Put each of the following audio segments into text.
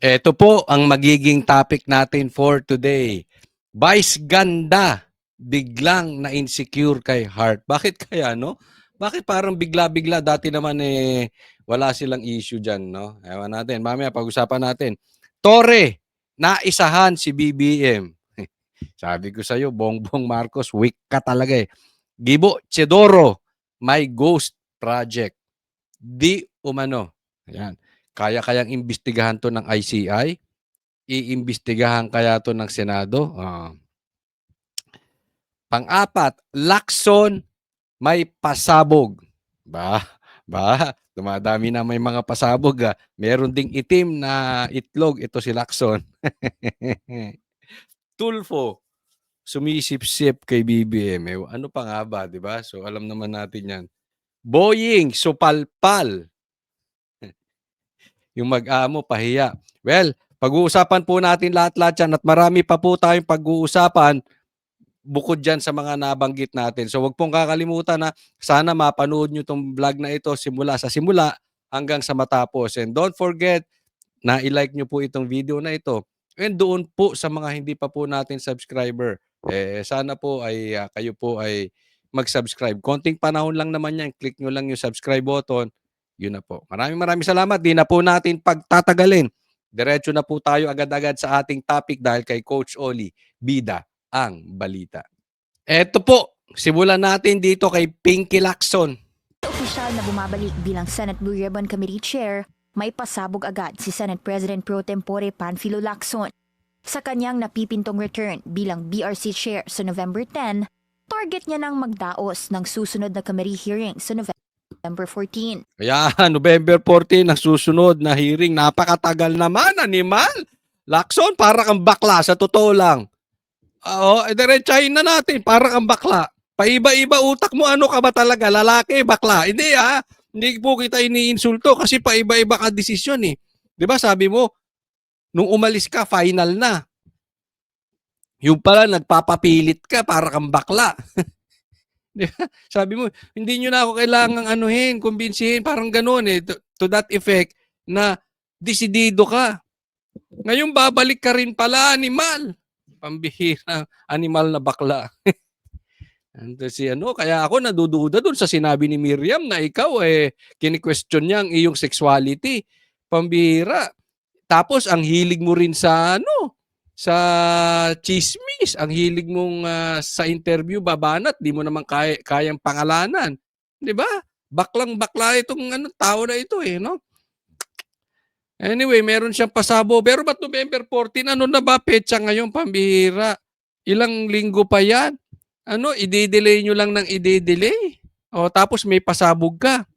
Ito po ang magiging topic natin for today. Vice ganda, biglang na-insecure kay Heart. Bakit kaya, no? Bakit parang bigla-bigla? Dati naman wala silang issue dyan, no? Ewan natin. Mamaya pag-usapan natin. Torre, naisahan si BBM. Sabi ko sa'yo, Bongbong Marcos, weak ka talaga eh. Gibo Chedoro, my ghost project. Di umano. Ayan. Kaya-kayang imbestigahan to ng ICI? Iimbestigahan kaya to ng Senado? Pang-apat, Lacson may pasabog. Ba, dumadami na may mga pasabog. Meron ding itim na itlog. Ito si Lacson. Tulfo, sumisip-sip kay BBM. Ano pa nga ba, di ba? So alam naman natin yan. Boying, supalpal. Yung mag-amo, pahiya. Well, pag-uusapan po natin lahat-lahat yan at marami pa po tayong pag-uusapan bukod dyan sa mga nabanggit natin. So wag pong kakalimutan na sana mapanood nyo itong vlog na ito simula hanggang sa matapos. And don't forget na i-like nyo po itong video na ito. And doon po sa mga hindi pa po natin subscriber, sana po ay kayo po ay mag-subscribe. Konting panahon lang naman yan. Click nyo lang yung subscribe button. Yun na po. Maraming salamat. Di na po natin pagtatagalin. Diretso na po tayo agad-agad sa ating topic dahil kay Coach Oli, bida ang balita. Eto po, simulan natin dito kay Pinky Lacson. Opisyal na bumabalik bilang Senate Blue Ribbon Committee Chair, may pasabog agad si Senate President Pro Tempore Panfilo Lacson. Sa kanyang napipintong return bilang BRC Chair sa November 10, target niya nang magdaos ng susunod na committee hearing sa November 14. Kaya November 14 ang susunod na hearing. Napakatagal naman, animal. Lacson, para kang bakla sa totoo lang. Oo, diretsahin na natin, para kang bakla. Paiba-iba utak mo, ano ka ba talaga? Lalaki, bakla. Hindi hindi po kita iniinsulto kasi paiba-iba ka desisyon eh. 'Di ba sabi mo, nung umalis ka, final na. Yung pala, nagpapapilit ka, para kang bakla. Sabi mo, hindi nyo na ako kailangang kumbinsihin, parang gano'n eh, to that effect na desidido ka. Ngayon babalik ka rin pala, animal. Pambihira, animal na bakla. Kaya ako nadududa doon sa sinabi ni Miriam na ikaw kini-question niya ang iyong sexuality. Pambihira. Tapos ang hilig mo rin sa sa chismis, ang hilig mong sa interview babanat, di mo naman kayang pangalanan. 'Di ba? Baklang-bakla itong tao na ito no? Anyway, meron siyang pasabo. Pero ba't November 14? Ano na ba petsa ngayon, pambihira? Ilang linggo pa yan? I-delay nyo lang ng i-delay. Tapos may pasabog ka.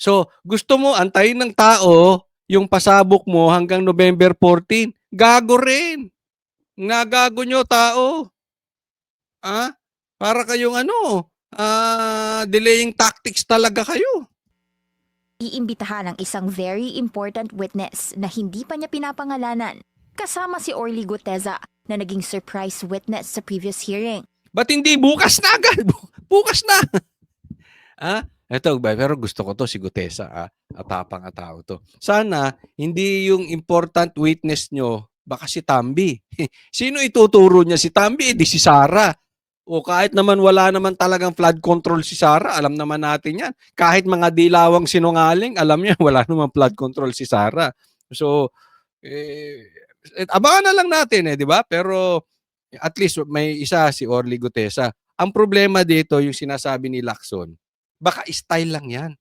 So, gusto mo antayin ng tao yung pasabog mo hanggang November 14. Gago rin. Nagago nyo tao. Para kayong delaying tactics talaga kayo. Iimbitahan ang isang very important witness na hindi pa niya pinapangalanan, kasama si Orly Guteza na naging surprise witness sa previous hearing. Ba't hindi bukas na agad? Bukas na. Pero gusto ko to si Gutesa. Atapang tao to. Sana hindi yung important witness nyo baka si Tambi. Sino ituturo niya? Si Tambi, di si Sara. O kahit naman wala naman talagang flood control si Sara, alam naman natin yan. Kahit mga dilawang sinungaling, alam niya wala naman flood control si Sara. So, abangan na lang natin di ba? Pero at least may isa si Orly Gutesa. Ang problema dito, yung sinasabi ni Lacson, baka style lang yan.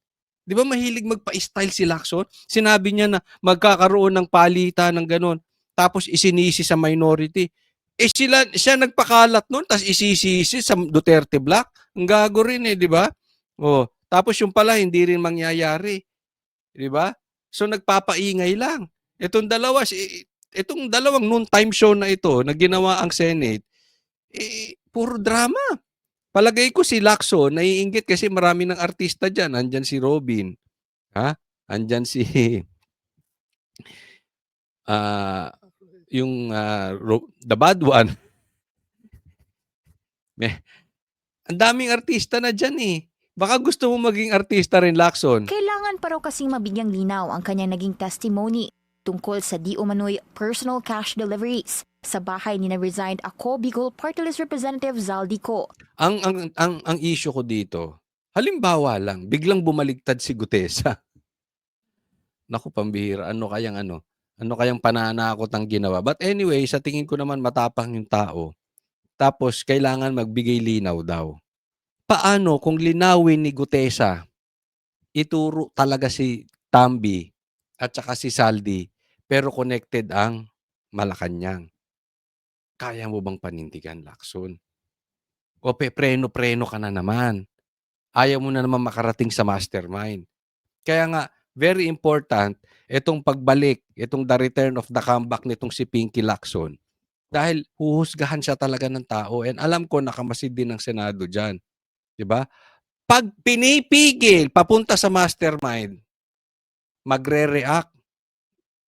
Di ba mahilig magpa-style si Lacson? Sinabi niya na magkakaroon ng palitan ng ganun. Tapos isinisi sa minority. Siya nagpakalat nun, tapos isisisi sa Duterte Black. Ang gago rin di ba? Tapos yung pala, hindi rin mangyayari. Di ba? So nagpapaingay lang. Itong dalawang noon-time show na ito, na ginawa ang Senate, puro drama. Palagay ko si Lacson, naiinggit kasi marami ng artista dyan. Andyan si Robin. Andyan si The Bad One. Ang daming artista na dyan Baka gusto mo maging artista rin, Lacson. Kailangan pa raw kasing mabigyang linaw ang kanyang naging testimony tungkol sa di umano'y personal cash deliveries sa bahay ni na-resigned Ako Bicol Party List Representative Zaldico. Ang issue ko dito, halimbawa lang, biglang bumaligtad si Gutesa. Naku, pambihira. Ano kayang pananakot ang ginawa? But anyway, sa tingin ko naman matapang yung tao. Tapos kailangan magbigay linaw daw. Paano kung linawin ni Gutesa, ituro talaga si Tambi at saka si Saldi, pero connected ang Malacanang? Kaya mo bang panindigan, Lacson? O preno-preno ka na naman. Ayaw mo na naman makarating sa mastermind. Kaya nga, very important, itong pagbalik, itong the return of the comeback nitong si Pinky Lacson. Dahil huhusgahan siya talaga ng tao. And alam ko, nakamasid din ng Senado dyan. Diba? Pag pinipigil, papunta sa mastermind, magre-react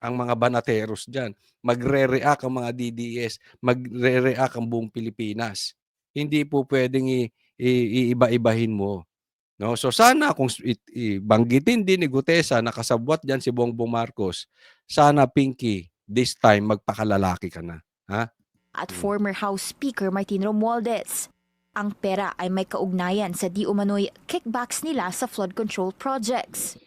ang mga banateros dyan. Magre-react ang mga DDS. Magre-react ang buong Pilipinas. Hindi po pwedeng iiba-ibahin mo. No? So sana kung banggitin din ni Gutesa na kasabwat diyan si Bongbong Marcos, sana Pinky, this time magpakalalaki ka na, ha? At former House Speaker Martin Romualdez. Ang pera ay may kaugnayan sa di umano'y kickbacks nila sa flood control projects.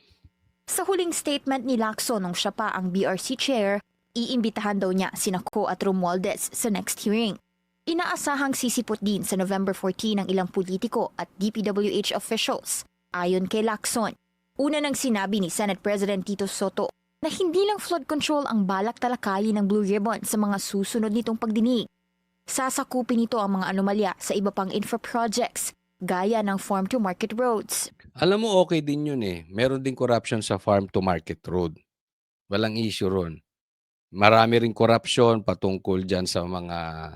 Sa huling statement ni Lacson nung siya pa ang BRC chair, iimbitahan daw niya sina Ko at Romualdez sa next hearing. Inaasahang sisipot din sa November 14 ng ilang politiko at DPWH officials. Ayon kay Lacson, una nang sinabi ni Senate President Tito Soto na hindi lang flood control ang balak talakayin ng Blue Ribbon sa mga susunod nitong pagdinig. Sasakupin nito ang mga anomalya sa iba pang infra projects, gaya ng farm-to-market roads. Alam mo, okay din yun eh. Meron din corruption sa farm-to-market road. Walang issue ron. Marami rin corruption patungkol dyan sa mga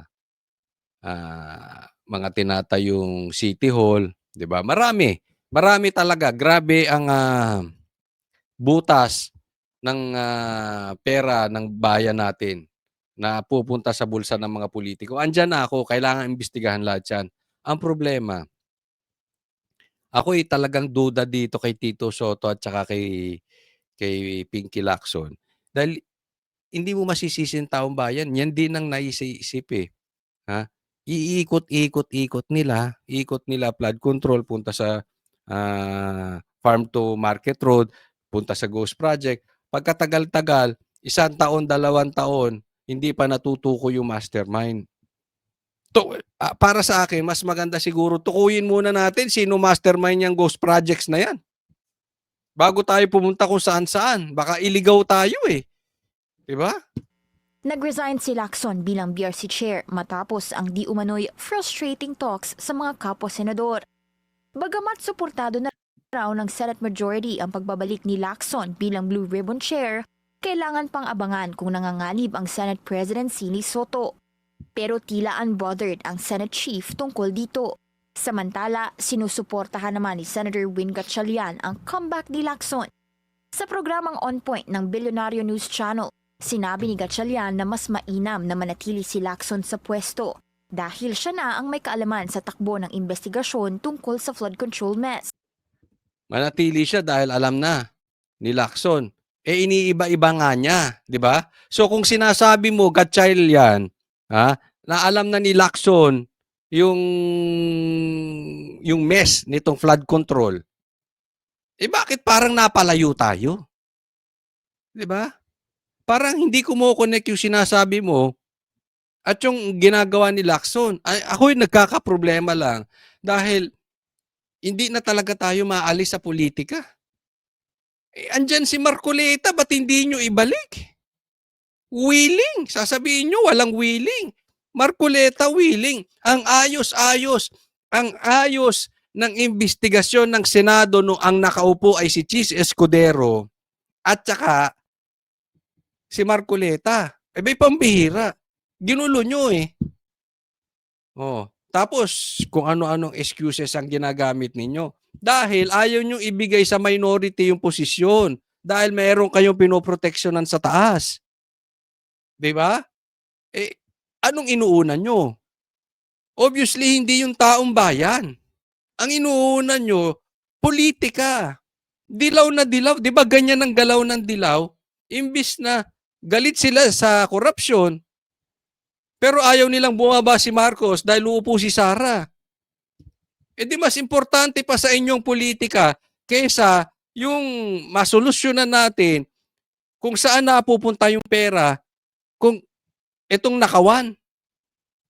tinatayong city hall, 'di ba? Marami talaga. Grabe ang butas ng pera ng bayan natin na pupunta sa bulsa ng mga politiko. Andiyan na ako, kailangan imbestigahan lahat 'yan. Ang problema, ako talagang duda dito kay Tito Soto at saka kay Pinky Lacson. Dahil hindi mo masisisi ang taong bayan. Yan din ang naisip eh. Ha? Ikot nila flood control, punta sa farm to market road, punta sa ghost project. Pagkatagal-tagal, 1 taon, 2 taon, hindi pa natutuko yung mastermind. Para sa akin, mas maganda siguro tukuyin muna natin sino mastermind yung ghost projects na yan. Bago tayo pumunta kung saan-saan. Baka iligaw tayo eh. Diba? Nag-resign si Lacson bilang BRC chair matapos ang di umano'y frustrating talks sa mga kapwa-senador. Bagamat suportado na raw ng Senate Majority ang pagbabalik ni Lacson bilang Blue Ribbon Chair, kailangan pang abangan kung nanganganib ang Senate President ni Soto. Pero tila unbothered ang Senate Chief tungkol dito. Samantala, sinusuportahan naman ni Senator Win Gatchalian ang comeback ni Lacson. Sa programang On Point ng Bilyonaryo News Channel, sinabi ni Gatchalian na mas mainam na manatili si Lacson sa pwesto dahil siya na ang may kaalaman sa takbo ng investigasyon tungkol sa flood control mess. Manatili siya dahil alam na ni Lacson. Iniiba-iba nga niya, di ba? So kung sinasabi mo, Gatchalian, na alam na ni Lacson yung mess nitong flood control, bakit parang napalayo tayo? Di ba? Parang hindi kumo-connect yung sinasabi mo at yung ginagawa ni Lacson. Ako'y nagkakaproblema lang dahil hindi na talaga tayo maalis sa politika. Andyan si Marcoleta, ba't hindi nyo ibalik? Willing. Sasabihin nyo, walang willing. Marcoleta, willing. Ang ayos-ayos. Ang ayos ng investigasyon ng Senado no ang nakaupo ay si Chis Escudero at saka si Marcoleta. May pambihira. Ginulo nyo eh. Tapos, kung ano-anong excuses ang ginagamit ninyo. Dahil ayaw nyo ibigay sa minority yung posisyon. Dahil mayroon kayong pinoproteksyonan sa taas. Diba? Anong inuuna nyo? Obviously, hindi yung taong bayan. Ang inuuna nyo, politika. Dilaw na dilaw. Diba ganyan ang galaw ng dilaw? Imbis na galit sila sa korupsyon, pero ayaw nilang bumaba si Marcos dahil uupo si Sara. E di mas importante pa sa inyong politika kaysa yung masolusyonan natin kung saan napupunta yung pera kung itong nakawan.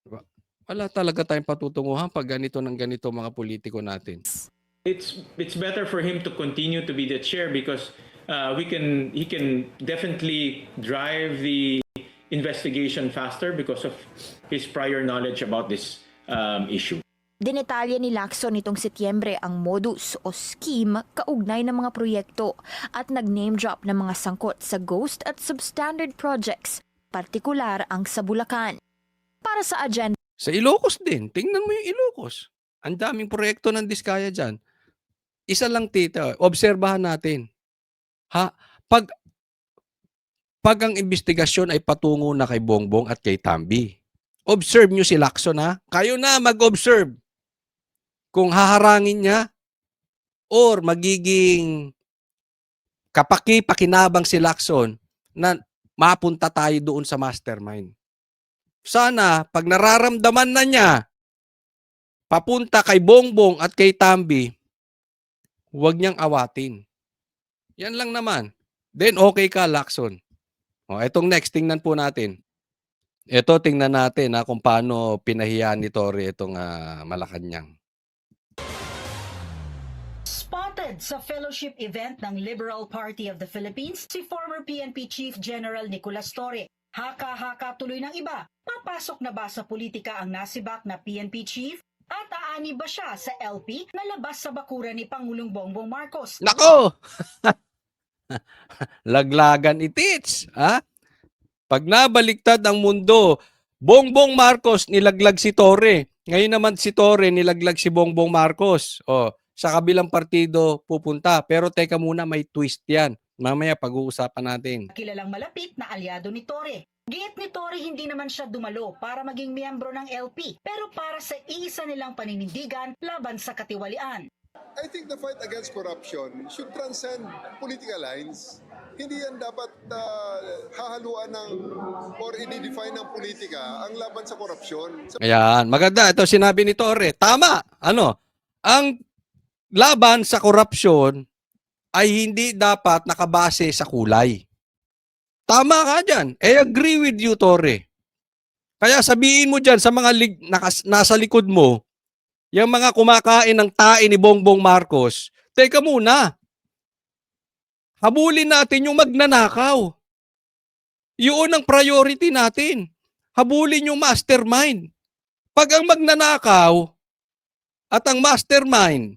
Diba? Wala talaga tayong patutunguhan pag ganito ng ganito mga politiko natin. It's better for him to continue to be the chair because he can definitely drive the investigation faster because of his prior knowledge about this issue. Dinetalya ni Lacson nitong Setyembre ang modus o scheme kaugnay ng mga proyekto at nag-name drop ng mga sangkot sa ghost at substandard projects, partikular ang sa Bulacan. Para sa agenda Sa Ilocos din, tingnan mo yung Ilocos. Ang daming proyekto ng Diskaya dyan. Isa lang tita, obserbahan natin. Ha, pag ang investigasyon ay patungo na kay Bongbong at kay Tambi, observe nyo si Lacson ha. Kayo na mag-observe. Kung haharangin niya or magiging kapaki-pakinabang si Lacson na mapunta tayo doon sa mastermind. Sana, pag nararamdaman na niya, papunta kay Bongbong at kay Tambi, huwag niyang awatin. Yan lang naman. Then okay ka, Lacson. O, etong next, tingnan po natin. Ito, tingnan natin kung paano pinahiyan ni Torre itong Malacanang. Spotted sa fellowship event ng Liberal Party of the Philippines si former PNP Chief General Nicolas Torre. Haka-haka tuloy ng iba. Papasok na ba sa politika ang nasibak na PNP Chief? At aani ba siya sa LP na labas sa bakuran ni Pangulong Bongbong Marcos? Nako! Laglagan itits. Ha? Pag nabaliktad ang mundo, Bongbong Marcos nilaglag si Torre. Ngayon naman si Torre nilaglag si Bongbong Marcos. O, sa kabilang partido pupunta. Pero teka muna, may twist yan. Mamaya pag-uusapan natin. Kilalang malapit na alyado ni Torre. Giit ni Torre hindi naman siya dumalo para maging miyembro ng LP, pero para sa iisa nilang paninindigan laban sa katiwalian. I think the fight against corruption should transcend political lines. Hindi yan dapat hahaluan ng or i-define ng politika ang laban sa korupsyon. Ayan, maganda. Ito sinabi ni Torre. Tama. Ang laban sa korupsyon ay hindi dapat nakabase sa kulay. Tama ka dyan. I agree with you, Torre. Kaya sabihin mo dyan sa mga nasa likod mo, yung mga kumakain ng tae ni Bongbong Marcos, teka muna. Habulin natin yung magnanakaw. Yun ang priority natin. Habulin yung mastermind. Pag ang magnanakaw at ang mastermind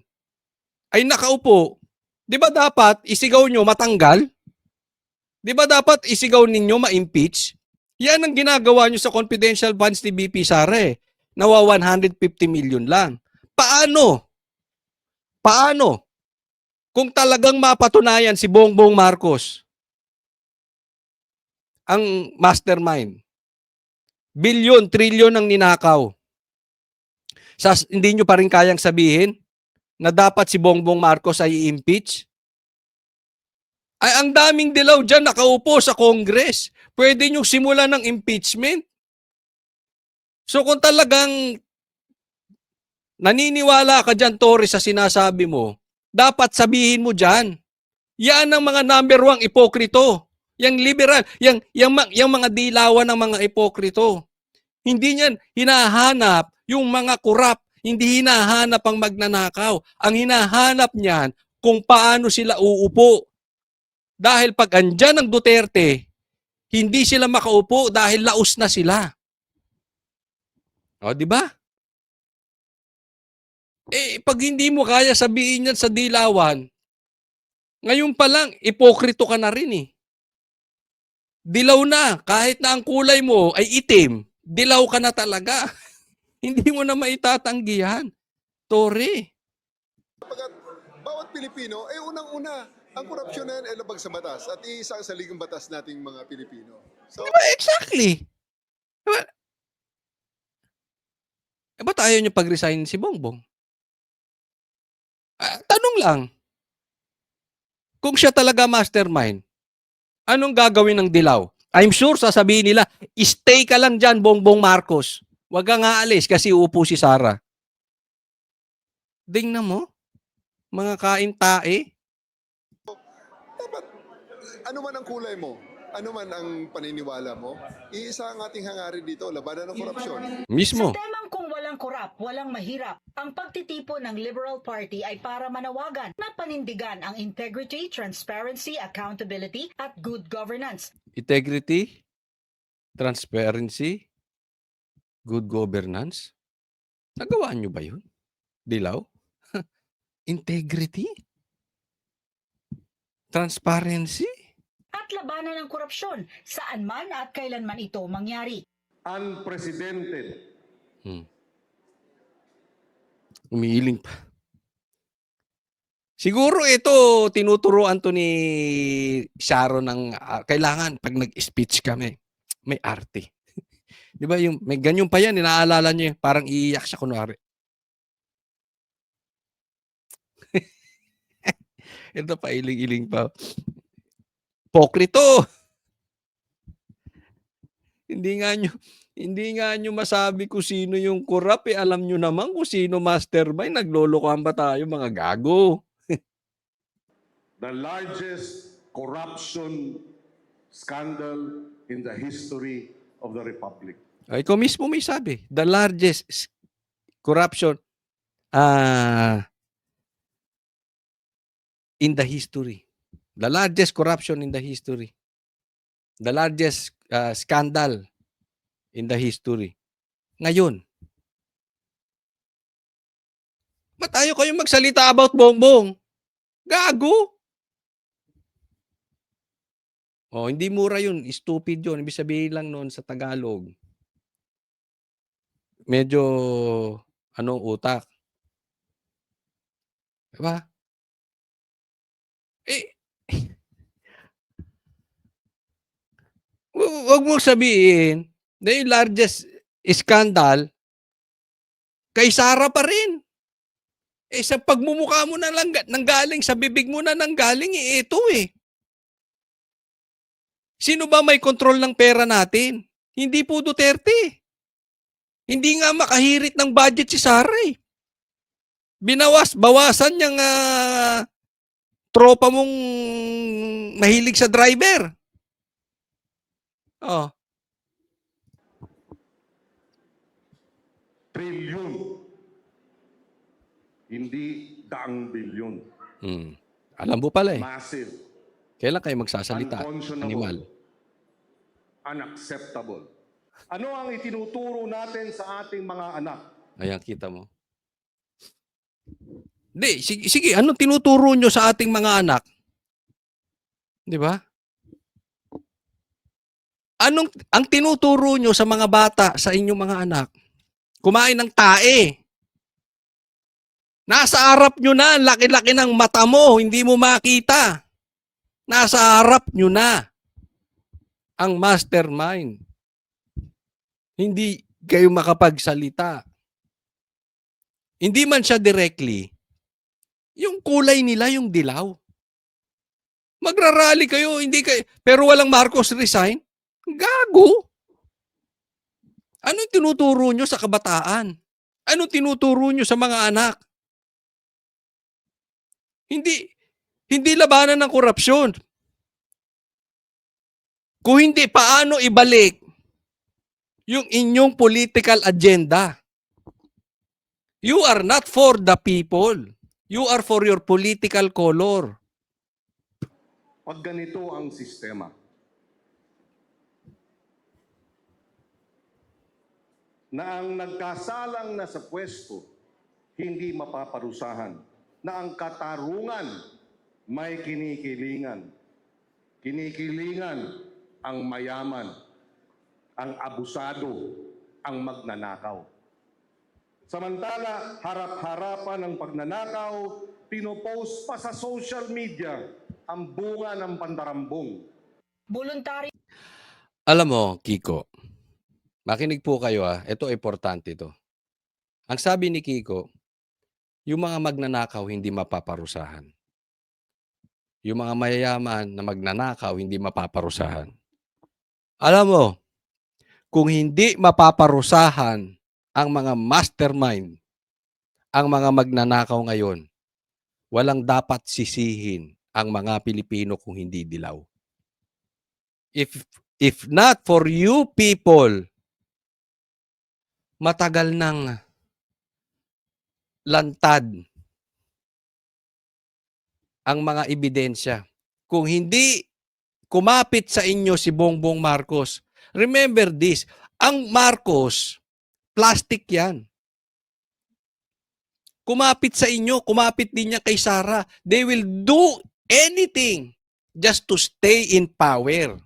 ay nakaupo, di ba dapat isigaw nyo matanggal? Di ba dapat isigaw ninyo ma-impeach? Yan ang ginagawa nyo sa confidential funds ni BP Sara Nawa 150 million lang. Paano? Kung talagang mapatunayan si Bongbong Marcos ang mastermind, bilyon, trilyon ang ninakaw. Hindi nyo pa rin kayang sabihin na dapat si Bongbong Marcos ay i-impeach? Ay, ang daming dilaw dyan nakaupo sa Congress. Pwede nyo simulan ng impeachment. So kung talagang naniniwala ka dyan, Torre, sa sinasabi mo, dapat sabihin mo dyan. Yan ang mga number 1 ipokrito. Yang liberal, yang mga dilawan ng mga ipokrito. Hindi niyan hinahanap yung mga kurap. Hindi hinahanap ang magnanakaw. Ang hinahanap niyan kung paano sila uupo. Dahil pag andyan ang Duterte, hindi sila makaupo dahil laos na sila. O, di ba? Pag hindi mo kaya sabihin yan sa dilawan, ngayon pa lang, ipokrito ka na rin Dilaw na. Kahit na ang kulay mo ay itim, dilaw ka na talaga. Hindi mo na maitatanggihan. Torre. Pagkat bawat Pilipino, unang-una, ang korupsyon na yan ay labag sa batas at iisa sa ligang batas nating mga Pilipino. So, Diba? Exactly. Diba? Ba't ayaw niyo pag-resign si Bongbong? Tanong lang. Kung siya talaga mastermind, anong gagawin ng dilaw? I'm sure sasabihin nila, stay ka lang dyan, Bongbong Marcos. Huwag kang aalis kasi uupo si Sara. Tingnan mo, mga kain-tae. Dapat, ano man ang kulay mo, ano man ang paniniwala mo, iisa ang ating hangarin dito, labanan ng korupsyon. Mismo. Sa temang kung walang korap, walang mahirap, ang pagtitipo ng Liberal Party ay para manawagan na panindigan ang integrity, transparency, accountability at good governance. Integrity, transparency, good governance. Nagawaan nyo ba yun? Dilaw? Integrity? Transparency? At labanan ng korupsyon saan man at kailanman ito mangyari. Unprecedented. Umiiling pa. Siguro ito, tinuturuan to ni Sharon ng kailangan pag nag-speech kami, may arte. Di ba yung may ganyan pa yan, inaalala niyo parang iiyak siya kunwari. Ito pa, iling-iling pa. Pokrito! Hindi nga nyo masabi kung sino yung korap, alam nyo naman kung sino mastermind, naglolokohan ba tayo mga gago? The largest corruption scandal in the history of the Republic. Ay, ikaw mismo may sabi, the largest corruption in the history. The largest corruption in the history. The largest scandal in the history. Ngayon, ba't ayaw kayong magsalita about Bongbong? Gago! Oh, hindi mura yun. Stupid yun. Ibig sabihin lang noon sa Tagalog. Medyo, utak. Diba? Huwag mong sabihin na yung largest scandal kay Sara pa rin. Sa pagmumukha mo na lang nanggaling, sa bibig mo na nanggaling, ito eh. Sino ba may kontrol ng pera natin? Hindi po Duterte. Hindi nga makahirit ng budget si Sara eh. Bawasan niyang tropa mong mahilig sa driver. Oh. Trilyon. Hindi daang bilyon. Alam mo pala eh. Massive. Kailan kayo magsasalita? Unconscionable. Animal. Unacceptable. Ano ang itinuturo natin sa ating mga anak? Ayan, kita mo. Hindi, sige, anong tinuturo nyo sa ating mga anak? Di ba? Ang tinuturo nyo sa mga bata, sa inyong mga anak? Kumain ng tae. Nasa harap nyo na, ang laki-laki ng mata mo, hindi mo makita. Nasa harap nyo na ang mastermind. Hindi kayo makapagsalita. Hindi man siya directly, yung kulay nila yung dilaw. Magrarally kayo, hindi kayo, pero walang Marcos resign? Gago! Anong tinuturo nyo sa kabataan? Anong tinuturo nyo sa mga anak? Hindi labanan ng korupsyon. Kung hindi, paano ibalik yung inyong political agenda? You are not for the people. You are for your political color. Pag ganito ang sistema, na ang nagkasalang na sa pwesto hindi mapaparusahan, na ang katarungan may kinikilingan. Kinikilingan ang mayaman, ang abusado, ang magnanakaw. Samantala, harap-harapan ng pagnanakaw, pinopost pa sa social media ang bunga ng pandarambong. Voluntary Alam mo, Kiko, makinig po kayo ito importante ito. Ang sabi ni Kiko, yung mga magnanakaw hindi mapaparusahan. Yung mga mayayaman na magnanakaw hindi mapaparusahan. Alam mo, kung hindi mapaparusahan ang mga mastermind, ang mga magnanakaw ngayon, walang dapat sisihin ang mga Pilipino kung hindi dilaw. If not for you people, matagal nang lantad ang mga ebidensya. Kung hindi kumapit sa inyo si Bongbong Marcos, remember this, ang Marcos, plastic yan. Kumapit sa inyo, kumapit din niya kay Sara. They will do anything just to stay in power.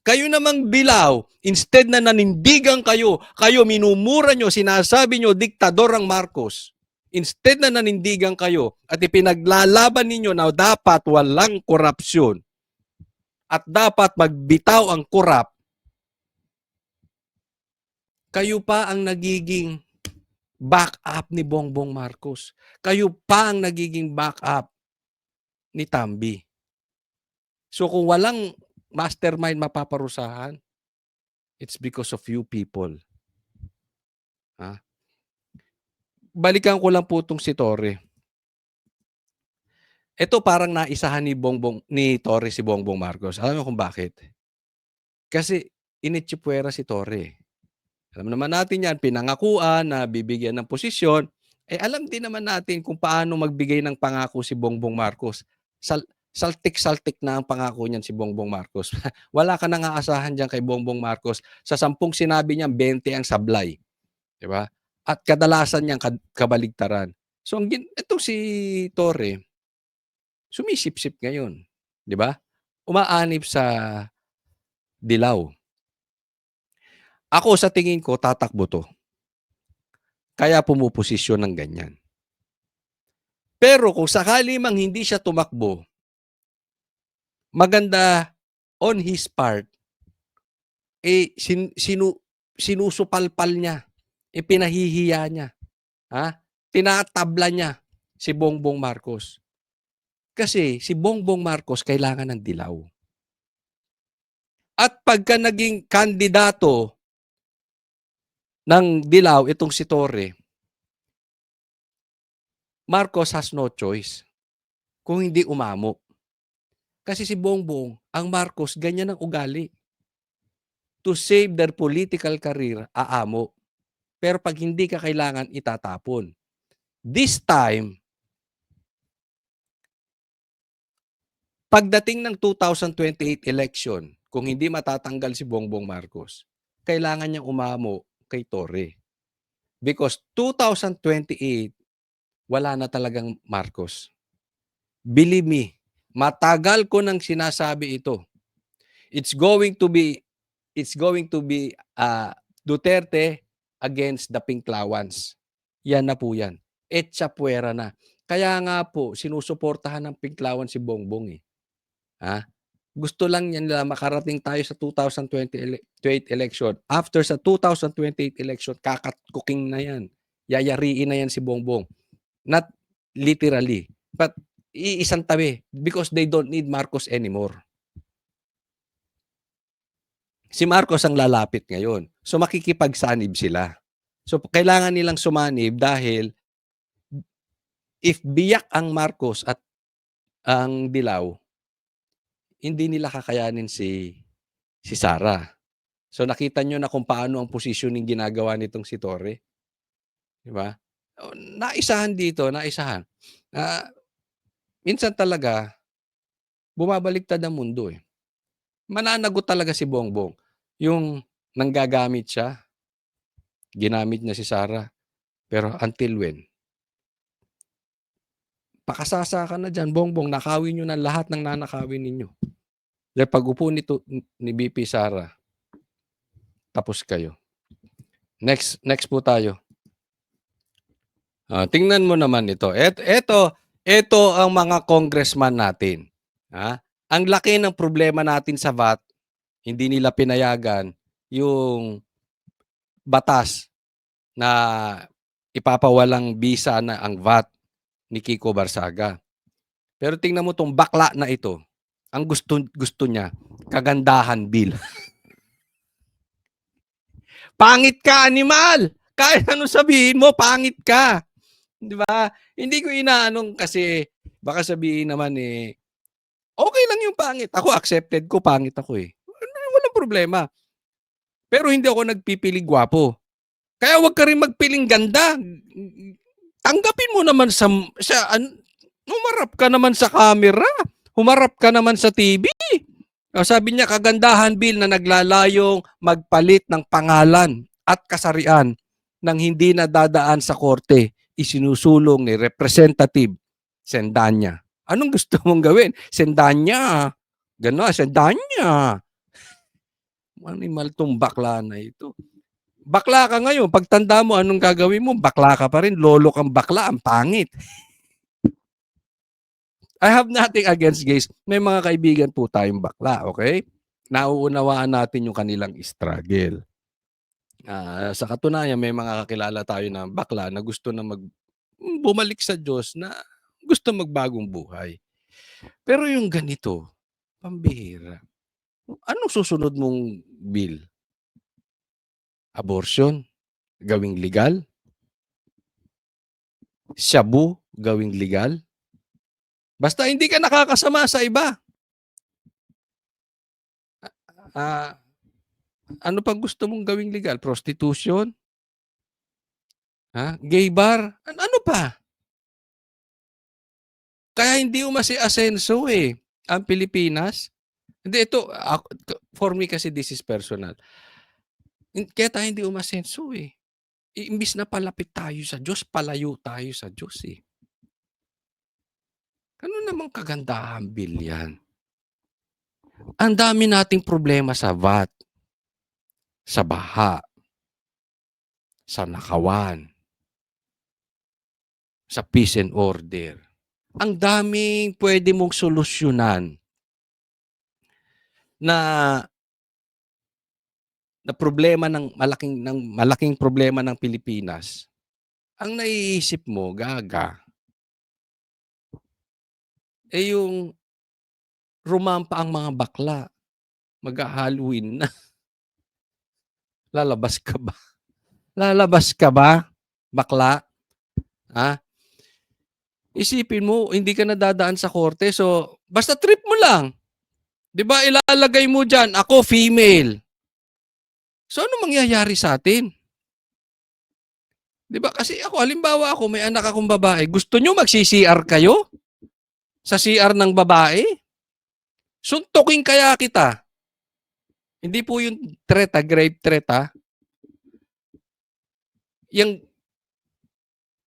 Kayo namang dilaw, instead na nanindigan kayo minumura nyo, sinasabi nyo, diktador ang Marcos. Instead na nanindigan kayo at ipinaglalaban ninyo na dapat walang korupsyon at dapat magbitaw ang korap, kayo pa ang nagiging backup ni Bongbong Marcos. Kayo pa ang nagiging backup ni Tambi. So kung walang mastermind mapaparusahan, it's because of you people. Ha? Balikan ko lang po itong si Torre. Ito parang naisahan ni Torre si Bongbong Marcos. Alam mo kung bakit? Kasi initsipwera si Torre. Alam naman natin yan, pinangakuan na bibigyan ng posisyon. Alam din naman natin kung paano magbigay ng pangako si Bongbong Marcos. Saltik-saltik na ang pangako niyan si Bongbong Marcos. Wala ka nang aasahan dyan kay Bongbong Marcos. Sa 10 sinabi niya, 20 ang sablay. Diba? At kadalasan niyang kabaligtaran. So, itong si Torre, sumisip-sip ngayon. Diba? Umaanib sa dilaw. Ako sa tingin ko, tatakbo to. Kaya pumuposisyon ng ganyan. Pero kung sakali mang hindi siya tumakbo, maganda on his part, sinusupalpal niya, pinahihiya niya, tinatabla niya si Bongbong Marcos. Kasi si Bongbong Marcos kailangan ng dilaw. At pagka naging kandidato ng dilaw itong si Torre, Marcos has no choice kung hindi umamo. Kasi si Bongbong, ang Marcos, ganyan ang ugali. To save their political career, aamo. Pero pag hindi ka kailangan, itatapon. This time, pagdating ng 2028 election, kung hindi matatanggal si Bongbong Marcos, kailangan niyang umamo kay Torre. Because 2028, wala na talagang Marcos. Believe me, matagal ko nang sinasabi ito. It's going to be Duterte against the Pinklawans. Yan na po yan. Etsa puwera na. Kaya nga po, sinusuportahan ng Pinklawan si Bongbong eh. Gusto lang yan nila makarating tayo sa 2028 election. After sa 2028 election, kakatkuking na yan. Yayariin na yan si Bongbong. Not literally, but iisang tabi because they don't need Marcos anymore. Si Marcos ang lalapit ngayon. So makikipagsanib sila. So kailangan nilang sumanib dahil if biyak ang Marcos at ang dilaw, hindi nila kakayanin si Sara. So nakita nyo na kung paano ang positioning ginagawa nitong si Torre. Di ba? Naisahan dito, naisahan. Minsan talaga, bumabaliktad ang mundo eh. Mananagot talaga si Bongbong. Yung nanggagamit siya, ginamit niya si Sara. Pero until when? Pakasasa ka na dyan, Bongbong, nakawin nyo na lahat ng nanakawin ninyo. Dahil pag-upo nito ni BP Sara, tapos kayo. Next po tayo. Tingnan mo naman ito. Ito ang mga congressman natin. Ang laki ng problema natin sa VAT, hindi nila pinayagan yung batas na ipapawalang bisa na ang VAT ni Kiko Barsaga. Pero tingnan mo tong bakla na ito. Ang gusto niya, kagandahan bill. Pangit ka, animal! Kahit anong sabihin mo, pangit ka. Di ba? Hindi ko inaanong kasi baka sabihin naman okay lang yung pangit. Ako accepted ko, pangit ako eh. Walang problema. Pero hindi ako nagpipiling gwapo. Kaya wag ka rin magpiling ganda. Tanggapin mo naman humarap ka naman sa camera. Humarap ka naman sa TV. Sabi niya, kagandahan bill na naglalayong magpalit ng pangalan at kasarian ng hindi nadadaan sa korte, isinusulong ni Representative Sendanya. Anong gusto mong gawin? Sendanya. Gano'n, Sendanya. Animal tong bakla na ito. Bakla ka ngayon. Pagtanda mo, anong gagawin mo? Bakla ka pa rin. Lolo kang bakla. Ang pangit. I have nothing against gays. May mga kaibigan po tayong bakla, okay? Nauunawaan natin yung kanilang struggle. Sa katunayan, may mga kakilala tayo na bakla na gusto na bumalik sa Diyos, na gusto magbagong buhay. Pero yung ganito, pambihira. Anong susunod mong bill? Abortion? Gawing legal? Shabu? Gawing legal? Basta hindi ka nakakasama sa iba. Ano pang gusto mong gawing legal? Prostitution? Gay bar? Ano pa? Kaya hindi umasi-asenso ang Pilipinas. Hindi, ito, for me kasi this is personal. Kaya tayo hindi umasenso Imbis na palapit tayo sa Diyos, palayo tayo sa Diyos Ano namang kagandahan bill yan? Ang dami nating problema sa VAT, sa baha, sa nakawan, sa peace and order. Ang daming pwede mong solusyonan na problema ng malaking problema ng Pilipinas. Ang naiisip mo, gaga, yung rumampa ang mga bakla, mag-Halloween na. Lalabas ka ba? Lalabas ka ba, bakla? Isipin mo, hindi ka nadadaan sa korte, so basta trip mo lang. 'Di ba, ilalagay mo diyan, ako female. So ano mangyayari sa atin? 'Di ba, kasi halimbawa ako, may anak akong babae, gusto nyo magsi-CR kayo? Sa CR ng babae? Suntukin kaya kita. Hindi po yung threat, grave threat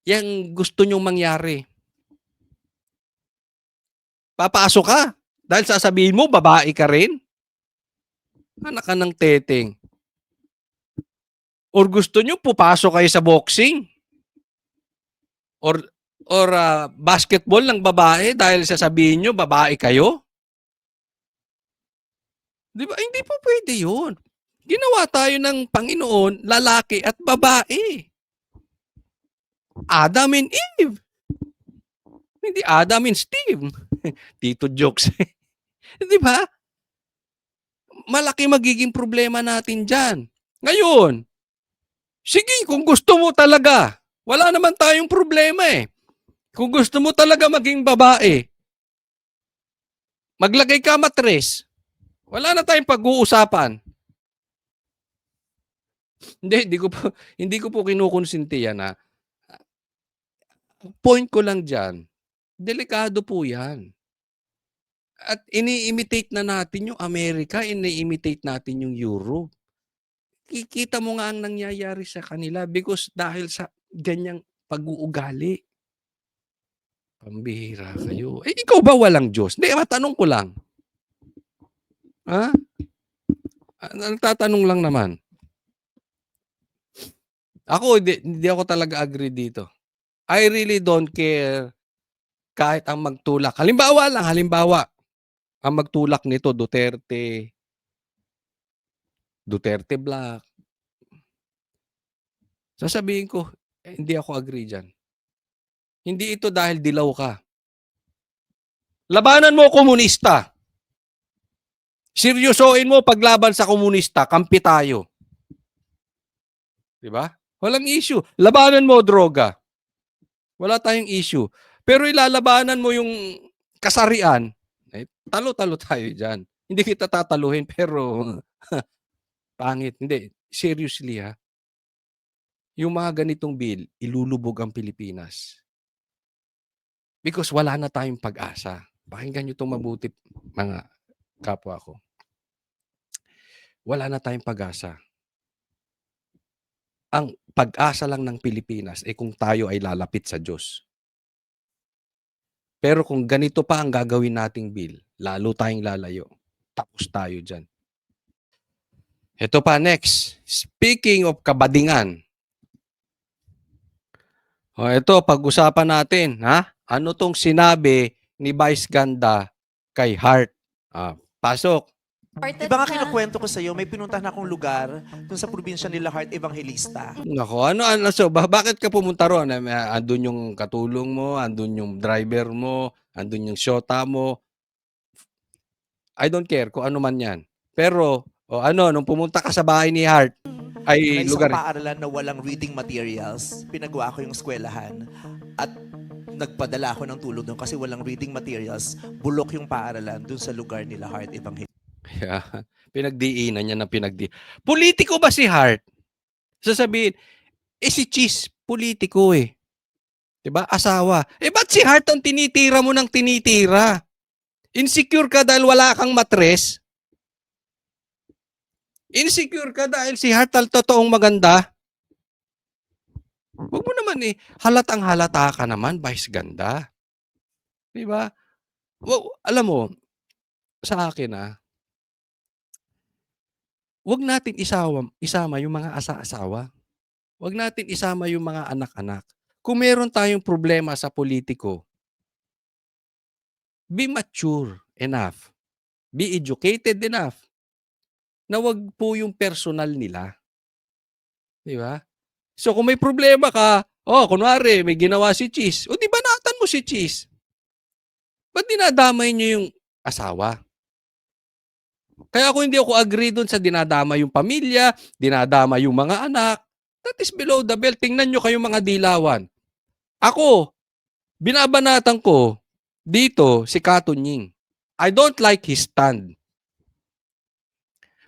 Yang gusto nyong mangyari. Papasok ka. Dahil sasabihin mo, babae ka rin. Anak ka ng teteng. Or gusto nyo, pupasok kayo sa boxing. Or basketball ng babae dahil sasabihin nyo, babae kayo. Di ba? Hindi po pwede yun. Ginawa tayo ng Panginoon, lalaki at babae. Adam and Eve. Hindi Adam and Steve. Tito jokes. Di ba? Malaki magiging problema natin dyan. Ngayon, sige, kung gusto mo talaga, wala naman tayong problema Kung gusto mo talaga maging babae, maglagay ka matres. Wala na tayong pag-uusapan. Hindi ko po kinukonsinti yan Point ko lang dyan, delikado po yan. At ini-imitate na natin yung Amerika, ini-imitate natin yung Europe. Kikita mo nga ang nangyayari sa kanila because dahil sa ganyang pag-uugali. Pambihira kayo. Ikaw ba walang Diyos? Hindi, matanong ko lang. Nagtatanong lang naman. Ako, hindi ako talaga agree dito. I really don't care kahit ang magtulak. Halimbawa, ang magtulak nito, Duterte Black. Sasabihin ko, hindi ako agree dyan. Hindi ito dahil dilaw ka. Labanan mo komunista. Seryosoin mo paglaban sa komunista, kampi tayo. 'Di ba? Walang issue. Labanan mo droga. Wala tayong issue. Pero ilalabanan mo yung kasarian, eh, talo-talo tayo diyan. Hindi kita tataluhin pero pangit. Hindi, seriously ha, yung mga ganitong bill, ilulubog ang Pilipinas. Because wala na tayong pag-asa. Pakinggan niyo 'tong mabuti mga kapwa ko. Wala na tayong pag-asa. Ang pag-asa lang ng Pilipinas ay kung tayo ay lalapit sa Diyos. Pero kung ganito pa ang gagawin nating bill, lalo tayong lalayo. Tapos tayo diyan. Ito pa next. Speaking of kabadingan. O ito, pag-usapan natin, ha? Ano tong sinabi ni Vice Ganda kay Hart? Pasok. Di ba nga kinukwento ko sa'yo, may pinuntahan akong lugar dun sa probinsya nila Heart Evangelista. Nako, ano, so, bakit ka pumunta ron? Andun yung katulong mo, andun yung driver mo, andun yung syota mo. I don't care kung ano man yan. Pero, nung pumunta ka sa bahay ni Hart, Na ay isang lugar. paaralan na walang reading materials, pinagawa ko yung eskwelahan at nagpadala ako ng tulong doon kasi walang reading materials, bulok yung paaralan dun sa lugar nila Heart Evangelista. Yeah, pinagdiinan niya ng Politiko ba si Hart? Sasabihin, si Cheese, politiko eh. 'Di ba? Asawa. Ba't si Hart ang tinitira mo ng tinitira? Insecure ka dahil wala kang matres? Insecure ka dahil si Hart al totoong maganda? Huwag mo naman halatang halata ka naman, Vice Ganda. 'Di ba? Alam mo, sa akin wag natin isama yung mga asa-asawa. Wag natin isama yung mga anak-anak. Kung meron tayong problema sa politiko, be mature enough, be educated enough, na wag po yung personal nila. Di ba? So kung may problema ka, kunwari may ginawa si Cheese, di banatan mo si Cheese. Ba't dinadamay niyo yung asawa? Kaya ako hindi ako agree doon sa dinadama yung pamilya, dinadama yung mga anak. That is below the belt. Tingnan nyo kayong mga dilawan. Ako, binabanatan ko dito si Katunying. I don't like his stand.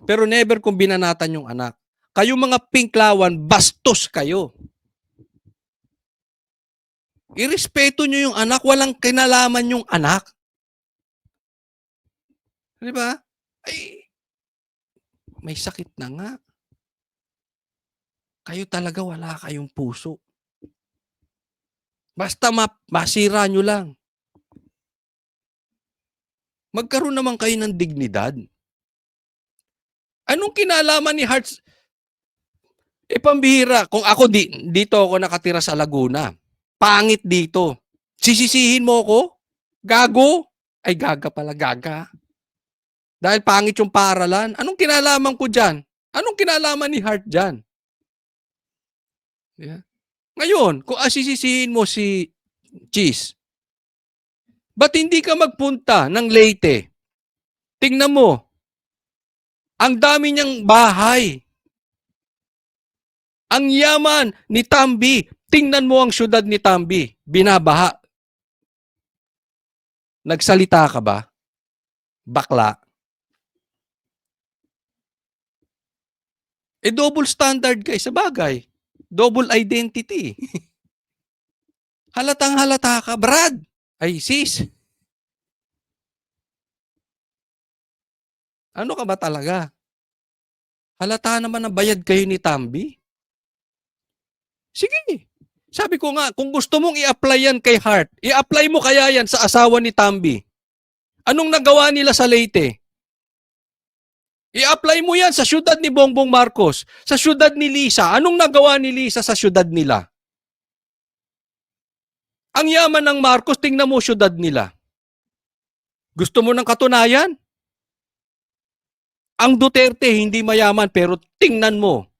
Pero never kong binanatan yung anak. Kayo mga pinklawan, bastos kayo. Irespeto nyo yung anak, walang kinalaman yung anak. Di ba? Ay, may sakit na nga. Kayo talaga wala kayong puso. Basta masira nyo lang. Magkaroon naman kayo ng dignidad. Anong kinalaman ni Hearts? Pambihira. Kung ako dito ako nakatira sa Laguna. Pangit dito. Sisisihin mo ko? Gago? Ay gaga pala, gaga. Dahil pangit yung paaralan. Anong kinalaman ko dyan? Anong kinalaman ni Hart dyan? Yeah. Ngayon, kung asisisihin mo si Cheese, ba't hindi ka magpunta ng Leyte? Tingnan mo, ang dami niyang bahay. Ang yaman ni Tambi. Tingnan mo ang syudad ni Tambi. Binabaha. Nagsalita ka ba? Bakla. Double standard ka sa bagay. Double identity. Halatang halata ka, Brad. Ay, sis. Ano ka ba talaga? Halata naman na bayad kayo ni Tambi. Sige. Sabi ko nga, kung gusto mong i-apply yan kay Hart, i-apply mo kaya yan sa asawa ni Tambi. Anong nagawa nila sa Leyte? I-apply mo yan sa syudad ni Bongbong Marcos, sa syudad ni Lisa. Anong nagawa ni Lisa sa syudad nila? Ang yaman ng Marcos, tingnan mo syudad nila. Gusto mo ng katunayan? Ang Duterte hindi mayaman pero tingnan mo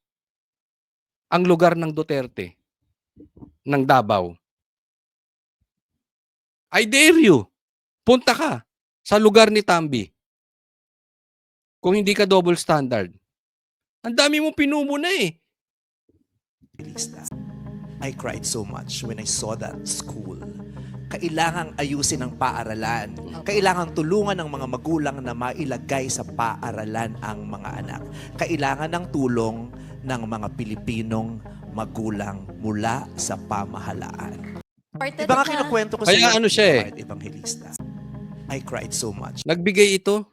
ang lugar ng Duterte, ng Davao. I dare you, punta ka sa lugar ni Tambi. Kung hindi ka double standard. Ang dami mong pinumo na eh. Evangelista. I cried so much when I saw that school. Kailangang ayusin ang paaralan. Kailangang tulungan ng mga magulang na mailagay sa paaralan ang mga anak. Kailangan ng tulong ng mga Pilipinong magulang mula sa pamahalaan. Diba nga kinukwento ko sa Kaya ano siya eh. Evangelista. I cried so much. Nagbigay ito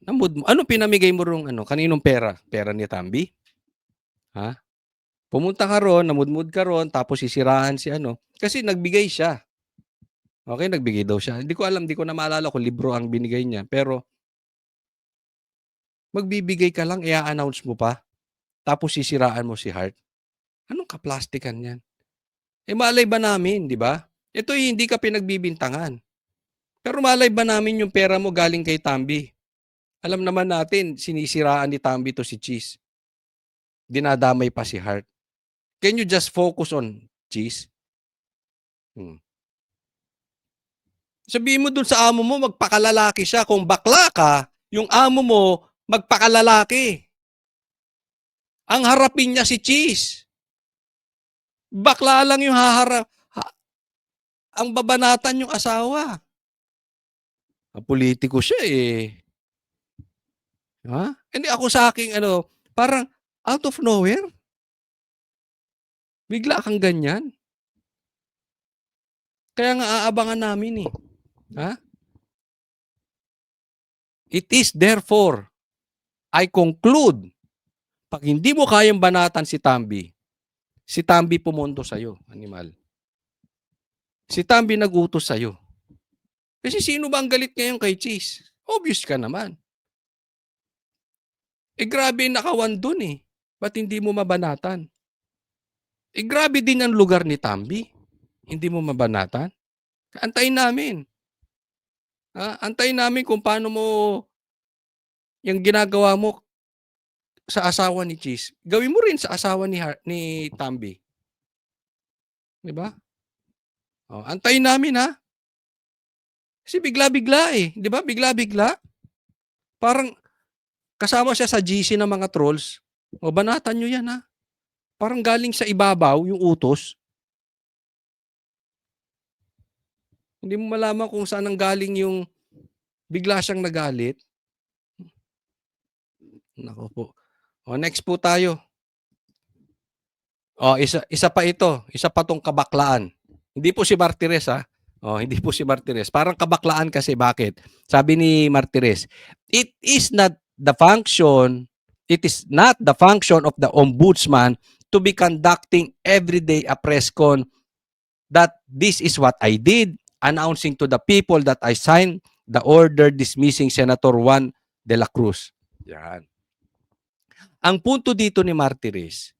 ng mood mo. Ano pinamigay mo rong ano? Kaninong pera? Pera ni Tambi? Ha? Pumunta ka ron, namudmud ka ron, tapos sisirahan si ano. Kasi nagbigay siya. Okay, nagbigay daw siya. Hindi ko alam, hindi ko na maalala kung libro ang binigay niya. Pero, magbibigay ka lang, i-announce mo pa. Tapos sisiraan mo si Hart. Anong kaplastikan yan? Eh malay ba namin, di ba? Ito hindi ka pinagbibintangan. Pero malay ba namin yung pera mo galing kay Tambi? Alam naman natin, sinisiraan ni Tambi to si Cheese. Dinadamay pa si Hart. Can you just focus on Cheese? Sabihin mo dun sa amo mo, magpakalalaki siya. Kung bakla ka, yung amo mo, magpakalalaki. Ang harapin niya si Cheese. Bakla lang yung haharap. Ang babanatan yung asawa. Politiko siya eh. Ha? Hindi ako sa aking parang out of nowhere. Bigla kang ganyan. Kaya nga aabangan namin eh. Ha? It is therefore, I conclude, pag hindi mo kayang banatan si Tambi pumunto sa'yo, animal. Si Tambi nagutos sa'yo. Kasi sino ba ang galit ngayon kay Cheese? Obvious ka naman. Eh grabe nakawan dun eh. Ba't hindi mo mabanatan? Eh grabe din ang lugar ni Tambi. Hindi mo mabanatan? Antayin namin. Antayin namin kung paano mo yung ginagawa mo sa asawa ni Cheese. Gawin mo rin sa asawa ni Tambi. Di ba? Antayin namin ha. Kasi bigla-bigla eh. Di ba? Bigla-bigla. Parang kasama siya sa GC ng mga trolls. Banatan nyo yan ha. Parang galing sa ibabaw yung utos. Hindi mo malaman kung saan ang galing yung bigla siyang nagalit. Nako po. Next po tayo. Isa pa ito. Isa pa tong kabaklaan. Hindi po si Martires ha. Hindi po si Martires. Parang kabaklaan kasi. Bakit? Sabi ni Martires, it is not the function of the ombudsman to be conducting everyday a press con that this is what I did, announcing to the people that I signed the order dismissing Senator Juan de la Cruz. Yan. Ang punto dito ni Martires,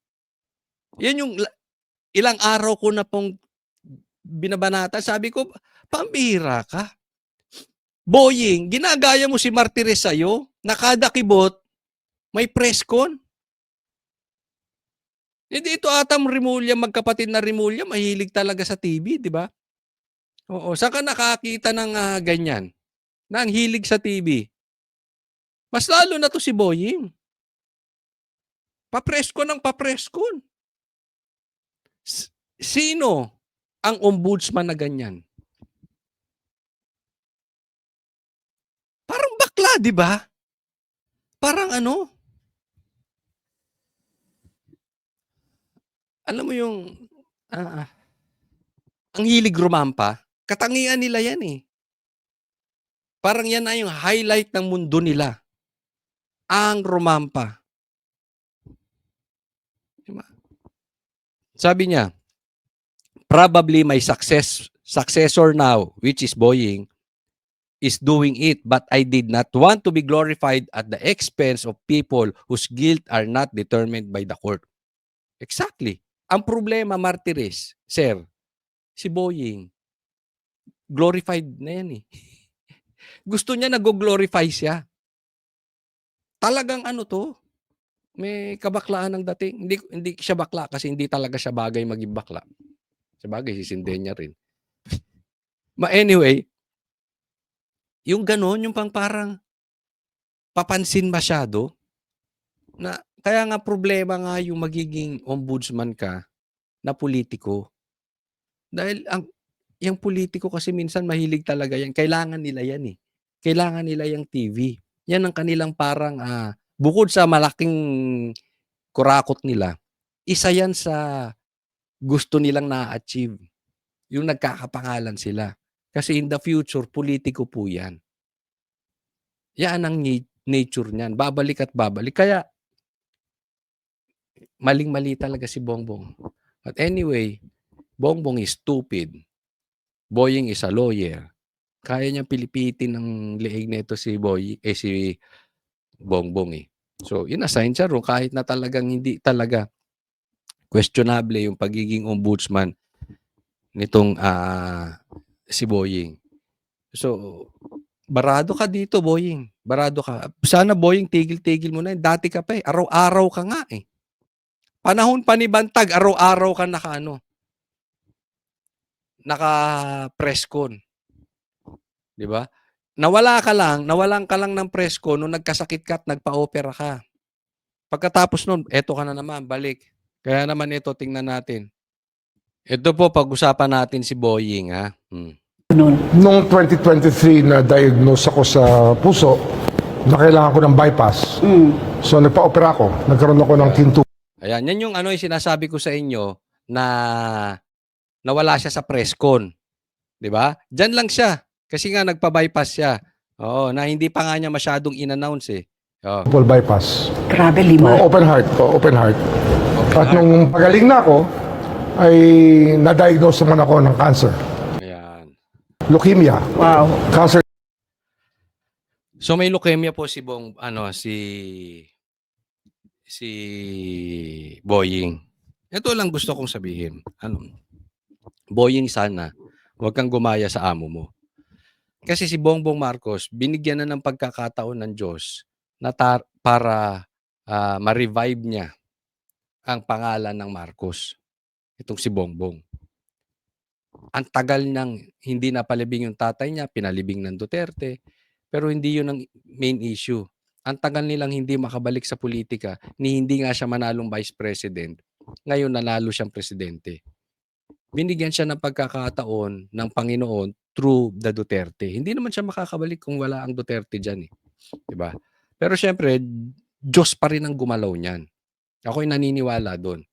yan yung ilang araw ko na pong binabanata. Sabi ko, pambihira ka. Boying, ginagaya mo si Martires sa'yo, nakadakibot, may press con. Hindi ito atam Rimulya, magkapatid na Rimulya, mahilig talaga sa TV, di ba? Oo, saan ka nakakita ng ganyan? Na ang hilig sa TV? Mas lalo na to si Boying. Papreskon ng papreskon. Sino ang ombudsman na ganyan? Parang bakla, di ba? Parang alam mo yung ang hilig rumampa, katangian nila yan eh. Parang yan na yung highlight ng mundo nila. Ang rumampa. Diba? Sabi niya, probably my successor now, which is Boying, is doing it, but I did not want to be glorified at the expense of people whose guilt are not determined by the court. Exactly. Ang problema, Martires, sir, si Boying, glorified na yan eh. Gusto niya nag-glorify siya. Talagang may kabaklaan ng dating. Hindi siya bakla kasi hindi talaga siya bagay maging bakla. Sa bagay, sisindihan niya rin. Anyway, yung ganon, yung parang papansin masyado, na kaya nga problema nga yung magiging ombudsman ka, na politiko. Dahil yung politiko kasi minsan mahilig talaga yan. Kailangan nila yan eh. Kailangan nila yung TV. Yan ang kanilang parang, bukod sa malaking kurakot nila, isa yan sa gusto nilang na-achieve. Yung nagkakapangalan sila. Kasi in the future, politiko po yan. Yan ang nature niyan. Babalik at babalik. Kaya, maling-mali talaga si Bongbong. But anyway, Bongbong is stupid. Boying is a lawyer. Kaya niyang pilipitin ng leeg nito si si Bongbong eh. So, in-assign siya ron kahit na talagang hindi talaga questionable yung pagiging ombudsman nitong si Boying. So, barado ka dito, Boying. Barado ka. Sana, Boying, tigil-tigil mo na. Dati ka pa eh. Araw-araw ka nga eh. Panahon pa ni Bantag, araw-araw ka naka-press con. 'Di ba? Nawalan ka lang ng press con nung nagkasakit ka at nagpa-opera ka. Pagkatapos nun, eto ka na naman, balik. Kaya naman ito, tingnan natin. Ito po, pag-usapan natin si Boying, ha? Noong 2023 na diagnose ako sa puso, na kailangan ko ng bypass. So nagpa-opera ako. Nagkaroon ako ng tinto. Ayan, yan yung yung sinasabi ko sa inyo na nawala siya sa press con. 'Di ba? Diyan lang siya. Kasi nga nagpa-bypass siya. Oo, na hindi pa nga niya masyadong in-announce eh. Oo. Full bypass. Grabe, 5. Open heart. Open heart. At heart. nung pagaling na ako, ay na-diagnose naman ako ng cancer. Ayan. Leukemia. Wow. Cancer So may leukemia po si si Boying. Ito lang gusto kong sabihin. Boying, sana huwag kang gumaya sa amo mo. Kasi si Bongbong Marcos, binigyan na ng pagkakataon ng Diyos na para ma-revive niya ang pangalan ng Marcos. Itong si Bongbong. Ang tagal niyang hindi napalibing yung tatay niya, pinalibing ng Duterte, pero hindi yun ang main issue. Ang tagal nilang hindi makabalik sa politika ni hindi nga siya manalong vice president. Ngayon nanalo siyang presidente. Binigyan siya ng pagkakataon ng Panginoon through the Duterte. Hindi naman siya makakabalik kung wala ang Duterte dyan eh. Diba? Pero syempre, Diyos pa rin ang gumalaw niyan. Ako'y naniniwala doon.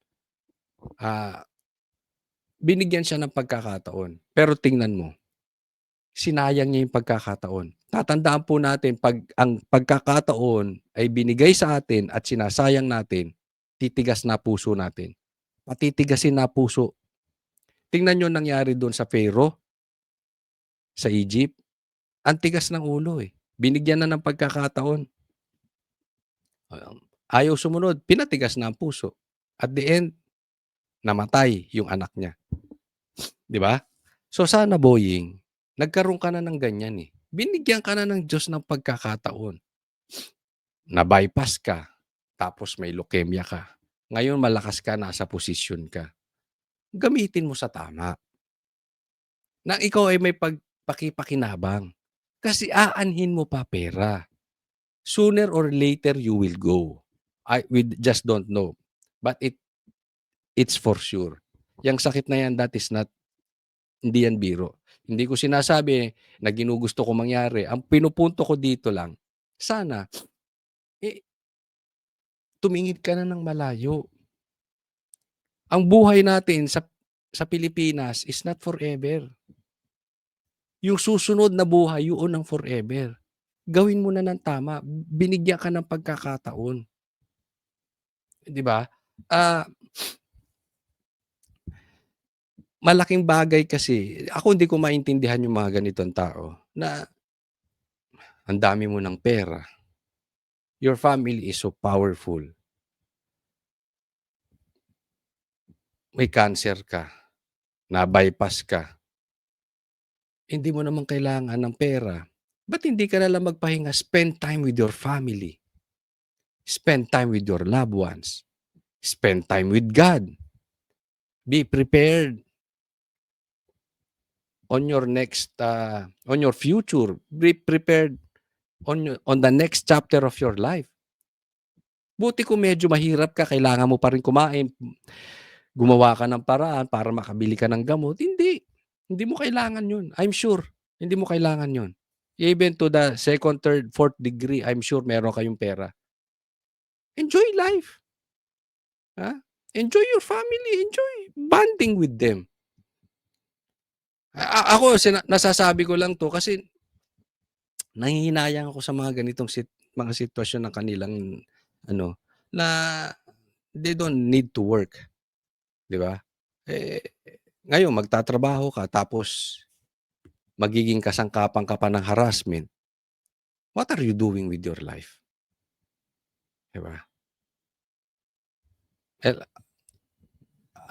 Binigyan siya ng pagkakataon. Pero tingnan mo, sinayang niya yung pagkakataon. Tatandaan po natin, pag ang pagkakataon ay binigay sa atin at sinasayang natin, titigas na puso natin. Patitigasin na puso. Tingnan nyo nangyari doon sa Pharaoh, sa Egypt. Ang tigas ng ulo eh. Binigyan na ng pagkakataon. Ayaw sumunod, pinatigas na ang puso. At the end, namatay yung anak niya. Di ba? So sana, Boying, nagkaroon ka na ng ganyan eh. Binigyan ka na ng Diyos ng pagkakataon. Na-bypass ka, tapos may leukemia ka. Ngayon malakas ka, nasa posisyon ka. Gamitin mo sa tama. Na ikaw ay may pakipakinabang. Kasi aanhin mo pa pera. Sooner or later, you will go. We just don't know. But it's for sure. Yang sakit na yan, that is not, hindi yan biro. Hindi ko sinasabi na ginugusto ko mangyari. Ang pinupunto ko dito lang, sana, tumingid ka na ng malayo. Ang buhay natin sa Pilipinas is not forever. Yung susunod na buhay, yun ang forever. Gawin mo na ng tama. Binigyan ka ng pagkakataon. Di ba? Malaking bagay kasi, ako hindi ko maintindihan yung mga ganitong tao na ang dami mo ng pera. Your family is so powerful. May cancer ka, na-bypass ka. Hindi mo naman kailangan ng pera. Ba't hindi ka na lang magpahinga? Spend time with your family. Spend time with your loved ones. Spend time with God. Be prepared on your next, on your future. Be prepared on the next chapter of your life. Buti kung medyo mahirap ka, kailangan mo pa rin kumain. gumawa ka ng paraan para makabili ka ng gamot. Hindi. Hindi mo kailangan yun. I'm sure. Hindi mo kailangan yun. Even to the second, third, fourth degree, I'm sure meron kayong pera. Enjoy life. Ha? Enjoy your family. Enjoy bonding with them. Ako, nasasabi ko lang to kasi nanghihinayang ako sa mga ganitong mga sitwasyon ng kanilang na they don't need to work. 'Di ba? Ngayon magtatrabaho ka tapos magiging kasangkapan ka pa ng harassment. What are you doing with your life? 'Di ba?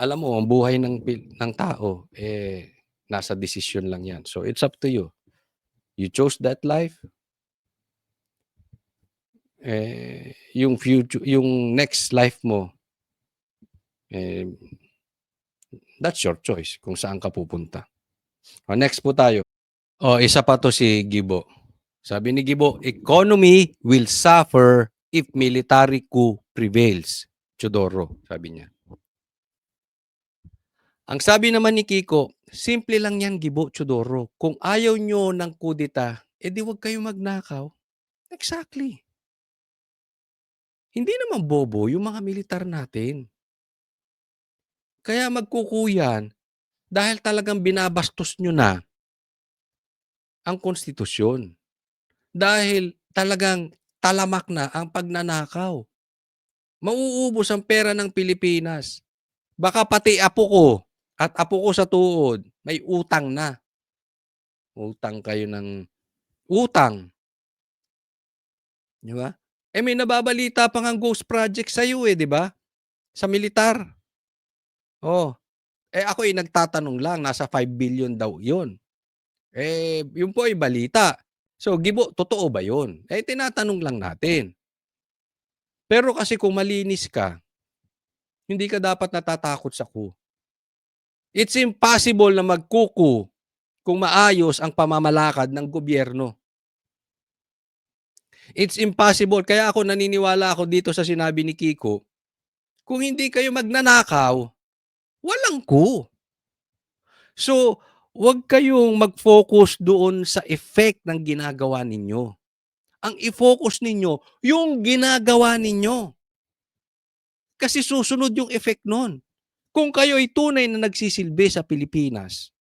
Alam mo ang buhay ng tao nasa desisyon lang 'yan. So it's up to you. You chose that life. Yung future, yung next life mo that's your choice kung saan ka pupunta. Next po tayo. Isa pa to si Gibo. Sabi ni Gibo, economy will suffer if military coup prevails. Chodoro, sabi niya. Ang sabi naman ni Kiko, simple lang yan, Gibo, Chodoro. Kung ayaw nyo ng kudita, di wag kayo magnakaw. Exactly. Hindi naman bobo yung mga militar natin. Kaya magkukuyan dahil talagang binabastos nyo na ang konstitusyon. Dahil talagang talamak na ang pagnanakaw. Mauubos ang pera ng Pilipinas. Baka pati apo ko at apo ko sa tuod, may utang na. Utang kayo ng utang. Di ba? May nababalita pa ng ghost project sa'yo di ba? Sa militar. Ako nagtatanong lang, nasa 5 billion daw yun. Yun po ay balita. So, Gibo, totoo ba yun? Tinatanong lang natin. Pero kasi kung malinis ka, hindi ka dapat natatakot sa coup. It's impossible na magkuku kung maayos ang pamamalakad ng gobyerno. It's impossible. Kaya ako naniniwala ako dito sa sinabi ni Kiko, kung hindi kayo magnanakaw, walang coup. So, huwag kayong mag-focus doon sa effect ng ginagawa ninyo. Ang i-focus ninyo, yung ginagawa ninyo. Kasi susunod yung effect nun. Kung kayo ay tunay na nagsisilbi sa Pilipinas,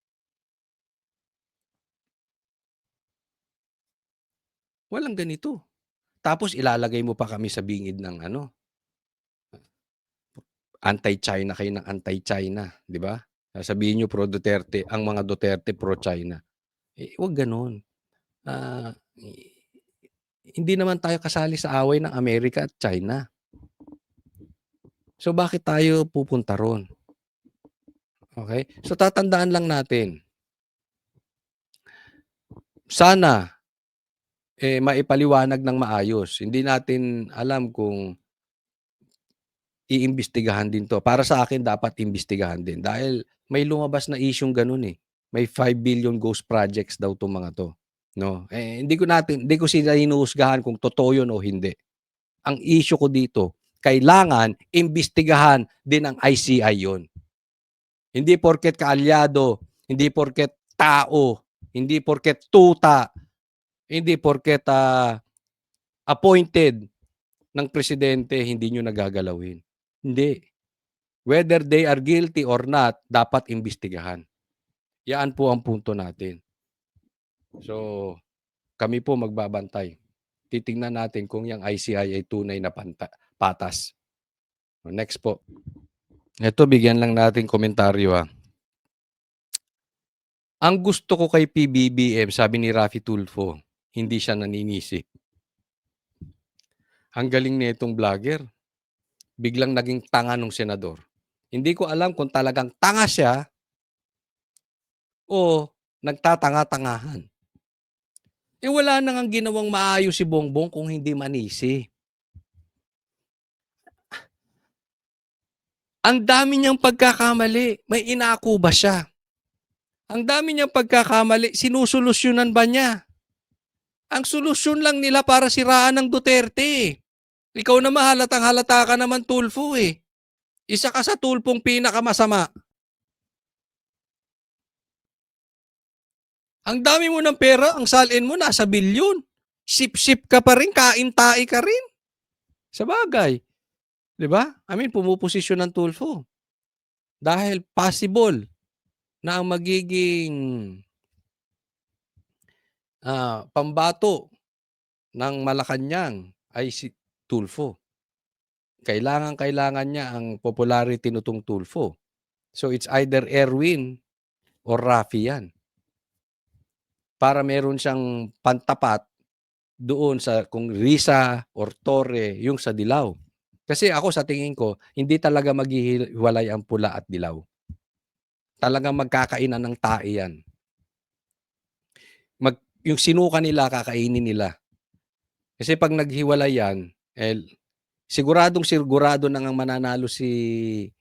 walang ganito. Tapos ilalagay mo pa kami sa bingid ng anti-China kayo ng anti-China, di ba? Sasabihin nyo pro-Duterte, ang mga Duterte pro-China. Huwag ganon. Hindi naman tayo kasali sa away ng Amerika at China. So bakit tayo pupunta ron? Okay? So tatandaan lang natin. Sana maipaliwanag ng maayos. Hindi natin alam kung iimbestigahan din to. Para sa akin, dapat imbestigahan din. Dahil may lumabas na isyong ganun May 5 billion ghost projects daw itong mga to. No? Hindi ko sila hinuhusgahan kung totoo yun o hindi. Ang issue ko dito, kailangan imbestigahan din ng ICI yun. Hindi porket kaalyado, hindi porket tao, hindi porket tuta, hindi porket appointed ng presidente, hindi nyo nagagalawin. Hindi. Whether they are guilty or not, dapat imbestigahan. Yan po ang punto natin. So, kami po magbabantay. Titingnan natin kung yung ICI ay tunay na patas. Next po. Ito, bigyan lang natin komentaryo Ang gusto ko kay PBBM, sabi ni Raffy Tulfo, hindi siya naninisi. Ang galing nitong vlogger. Biglang naging tanga nung senador. Hindi ko alam kung talagang tanga siya o nagtatanga-tangahan. Wala na ngang ginawang maayos si Bongbong kung hindi manisi. Ang dami niyang pagkakamali. May inaako ba siya? Ang dami niyang pagkakamali. Sinusolusyonan ba niya? Ang solusyon lang nila para siraan ng Duterte. Ikaw naman halatang halata ka naman, Tulfo Isa ka sa tulpong pinakamasama. Ang dami mo ng pera, ang salin mo nasa bilyon. Sip-sip ka pa rin, kain-tae ka rin. Sabagay, 'di ba? I mean, pumuposisyon ng Tulfo. Dahil possible na ang magiging pambato ng Malacanang ay si Tulfo. Kailangan niya ang popularity nitong Tulfo. So it's either Erwin or Rafi yan. Para meron siyang pantapat doon sa kung Risa or Torre, yung sa Dilaw. Kasi ako sa tingin ko, hindi talaga maghihiwalay ang pula at dilaw. Talagang magkakainan ng tae yan. Yung sinuka nila, kakainin nila. Kasi pag naghiwalay yan, sigurado na ngang mananalo si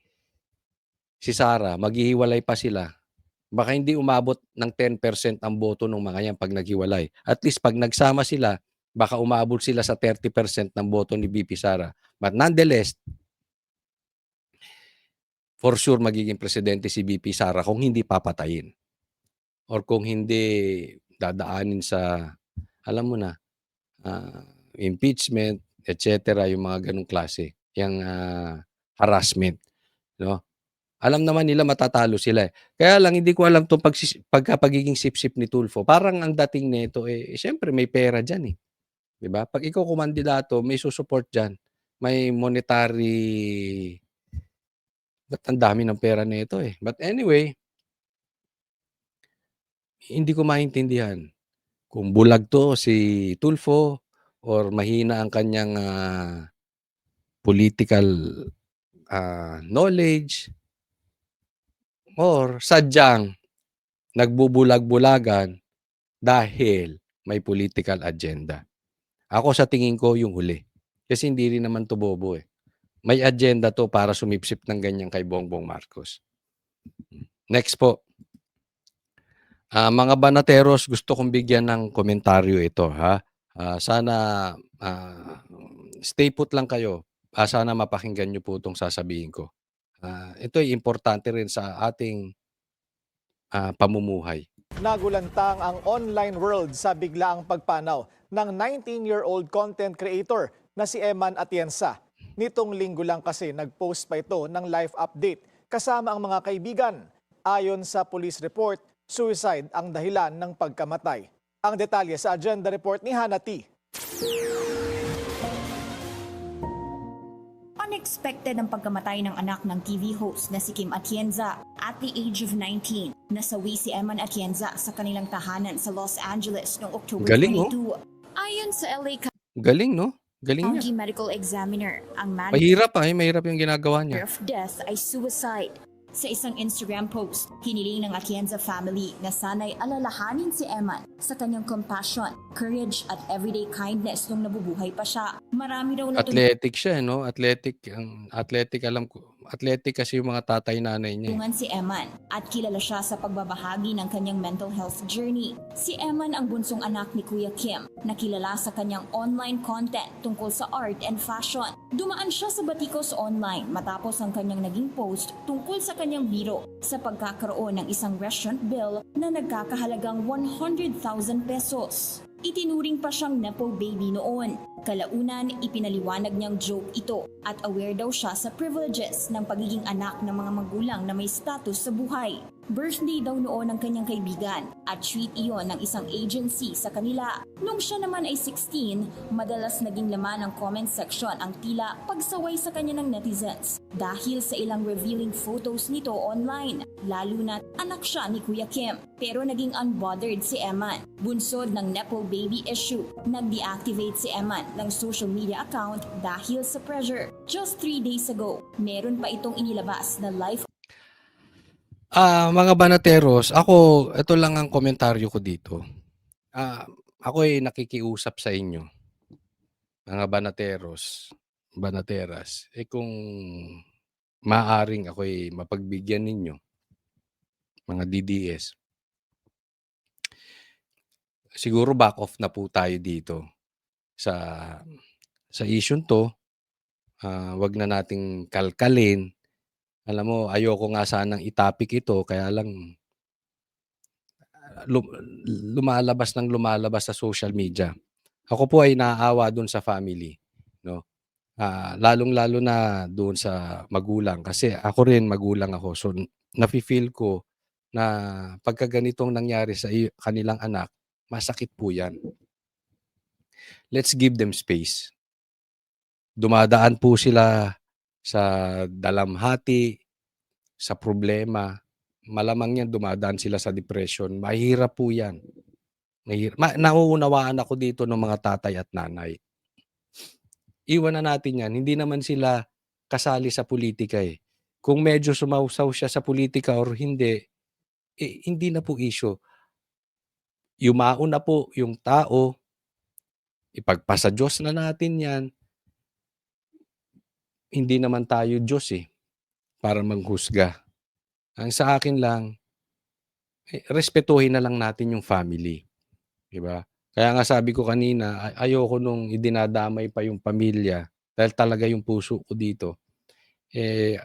Sara, maghihiwalay pa sila. Baka hindi umabot ng 10% ang boto ng mga yan pag naghiwalay. At least pag nagsama sila, baka umabot sila sa 30% ng boto ni VP Sara. But nonetheless, for sure magiging presidente si VP Sara kung hindi papatayin. Or kung hindi dadaanin sa, alam mo na, impeachment, etc. Yung mga ganong klase. Yung harassment. No? Alam naman nila matatalo sila. Kaya lang hindi ko alam itong pagkapagiging sip-sip ni Tulfo. Parang ang dating nito, siyempre may pera dyan eh. Diba? Pag ikaw kumandidato, may susupport dyan. May monetary, ba't ang dami ng pera nito eh. But anyway, hindi ko maintindihan kung bulag to si Tulfo or mahina ang kanyang political knowledge or sadyang nagbubulag-bulagan dahil may political agenda. Ako sa tingin ko yung huli. Kasi hindi rin naman to bobo eh. May agenda to para sumipsip ng ganyan kay Bongbong Marcos. Next po. Mga banateros, gusto kong bigyan ng komentaryo ito. Sana stay put lang kayo. Sana mapakinggan nyo po itong sasabihin ko. Ito ay importante rin sa ating pamumuhay. Nagulantang ang online world sa biglaang pagpanaw ng 19-year-old content creator na si Eman Atienza. Nitong linggo lang kasi nag-post pa ito ng live update kasama ang mga kaibigan. Ayon sa police report, suicide ang dahilan ng pagkamatay. Ang detalye sa agenda report ni Hannah T. Unexpected ang pagkamatay ng anak ng TV host na si Kim Atienza at the age of 19. Nasawi si Eman Atienza sa kanilang tahanan sa Los Angeles noong October Galing, 22. Ayon sa LA Galing, no? Galing niya. County Medical Examiner, ang Mahirap mahirap yung ginagawa niya. of death ay suicide. Sa isang Instagram post, hiniling ng Atienza family na sana'y alalahanin si Eman sa kanyang compassion, courage at everyday kindness nung nabubuhay pa siya. Marami daw Athletic siya, no? Athletic, alam ko. Athletic kasi yung mga tatay nanay niya. natulungan si Eman at kilala siya sa pagbabahagi ng kanyang mental health journey. Si Eman ang bunsong anak ni Kuya Kim na kilala sa kanyang online content tungkol sa art and fashion. Dumaan siya sa batikos online matapos ang kanyang naging post tungkol sa kanyang biro sa pagkakaroon ng isang restaurant bill na nagkakahalagang 100,000 pesos. Itinuring pa siyang nepo baby noon. Kalaunan, ipinaliwanag niyang joke ito at aware daw siya sa privileges ng pagiging anak ng mga magulang na may status sa buhay. Birthday daw noon ng kanyang kaibigan at treat iyon ng isang agency sa kanila. Nung siya naman ay 16, madalas naging laman ng comment section ang tila pagsaway sa kanya ng netizens dahil sa ilang revealing photos nito online, lalo na anak siya ni Kuya Kim. Pero naging unbothered si Eman. Bunsod ng nepo baby issue, nag-deactivate si Eman ng social media account dahil sa pressure. Just 3 days ago, meron pa itong inilabas na life Mga banateros, ito lang ang komentaryo ko dito. Ako ay nakikiusap sa inyo, mga banateros, banateras. Kung maaaring ako ay mapagbigyan ninyo, mga DDS, siguro back off na po tayo dito sa issue to. Wag na nating kalkalin Alam mo, ayoko nga sanang i-topic ito kaya lang lu lumalabas sa social media. Ako po ay naaawa dun sa family, 'no? Lalong-lalo na doon sa magulang kasi ako rin magulang ako. So, nafi-feel ko na pagka ganitong nangyari sa kanilang anak, masakit po 'yan. Let's give them space. Dumadaan po sila sa dalamhati, sa problema. Malamang 'yan dumadaan sila sa depression. Mahirap po 'yan. Nauunawaan ako dito ng mga tatay at nanay. Iwan na natin 'yan, hindi naman sila kasali sa politika, eh. Kung medyo sumawsaw siya sa politika or hindi, hindi na po issue. Yumao na po yung tao, ipagpasa Diyos na natin 'yan. Hindi naman tayo Diyos, eh, para manghusga. Ang sa akin lang, respetuhin na lang natin yung family, 'di ba? Kaya nga sabi ko kanina, ayoko nung idinadamay pa yung pamilya dahil talaga yung puso ko dito,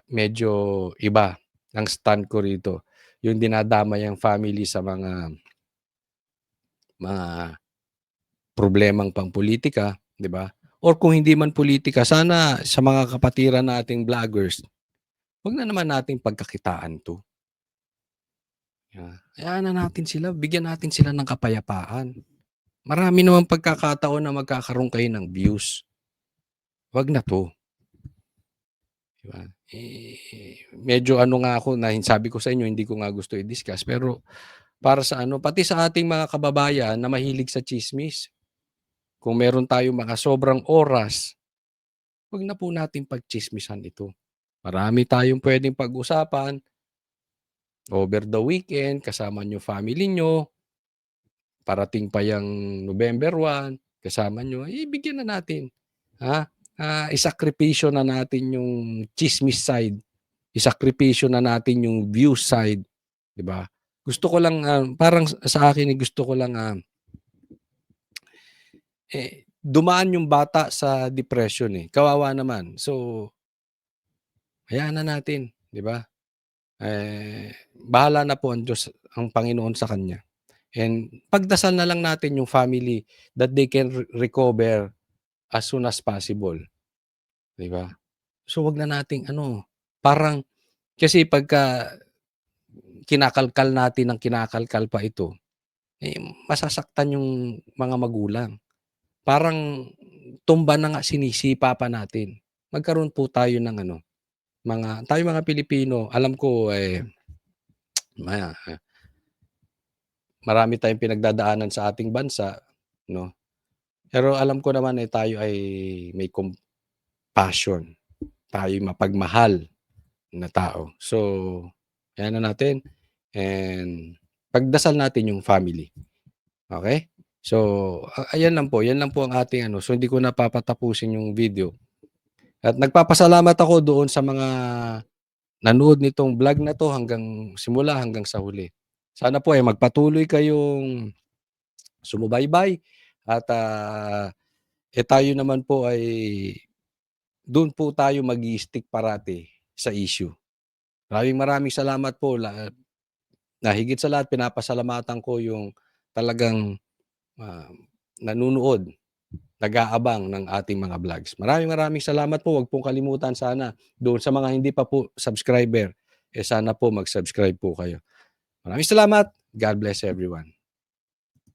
medyo iba ang stand ko rito. Yung dinadamay ang family sa mga problemang pampulitika, 'di ba? Or kung hindi man pulitika, sana sa mga kapatiran nating vloggers, 'wag na naman nating pagkakitaan 'to. Hayaan na natin sila, bigyan natin sila ng kapayapaan. Marami namang pagkakataon na magkakaroon kayo ng views. 'Wag na 'to, 'di ba? Medyo ano nga ako na sabi ko sa inyo hindi ko nga gusto i-discuss pero para sa ano, pati sa ating mga kababayan na mahilig sa tsismis. Kung meron tayong mga sobrang oras, 'wag na po nating pagtsismisan ito. Marami tayong puwedeng pag-usapan over the weekend, kasama niyo family niyo, parating pa yang November 1, kasama niyo, bigyan na natin, ha? Isakripisyo na natin yung tsismis side, isakripisyo na natin yung views side, 'di ba? Gusto ko lang, parang sa akin, gusto ko lang, dumaan yung bata sa depression, kawawa naman. So, hayaan na natin, 'di ba? Bahala na po ang Diyos, ang Panginoon sa kanya. And pagdasal na lang natin yung family that they can recover as soon as possible, 'di ba? So, wag na nating ano, parang kasi pagka kinakalkal natin ng kinakalkal pa ito, masasaktan yung mga magulang. Parang tumba na nga sinisipa pa natin. Magkaroon po tayo ng ano, mga Pilipino, alam ko, ma marami tayong pinagdadaanan sa ating bansa, 'no? Pero alam ko naman, tayo ay may compassion, tayo'y mapagmahal na tao. So, hayaan na natin and pagdasal natin yung family, okey? So, ayan lang po, 'yan lang po ang ating ano, so hindi ko na papatapusin yung video. At nagpapasalamat ako doon sa mga nanood nitong vlog na 'to hanggang simula hanggang sa huli. Sana po ay magpatuloy kayong sumubaybay at, tayo naman po ay do'n po tayo mag-i-stick parati sa issue. Maraming salamat po na higit sa lahat pinapasalamatan ko yung talagang, nanonood, nag-aabang ng ating mga vlogs. Maraming salamat po. Huwag pong kalimutan sana doon sa mga hindi pa po subscriber, sana po mag-subscribe po kayo. Maraming salamat. God bless everyone.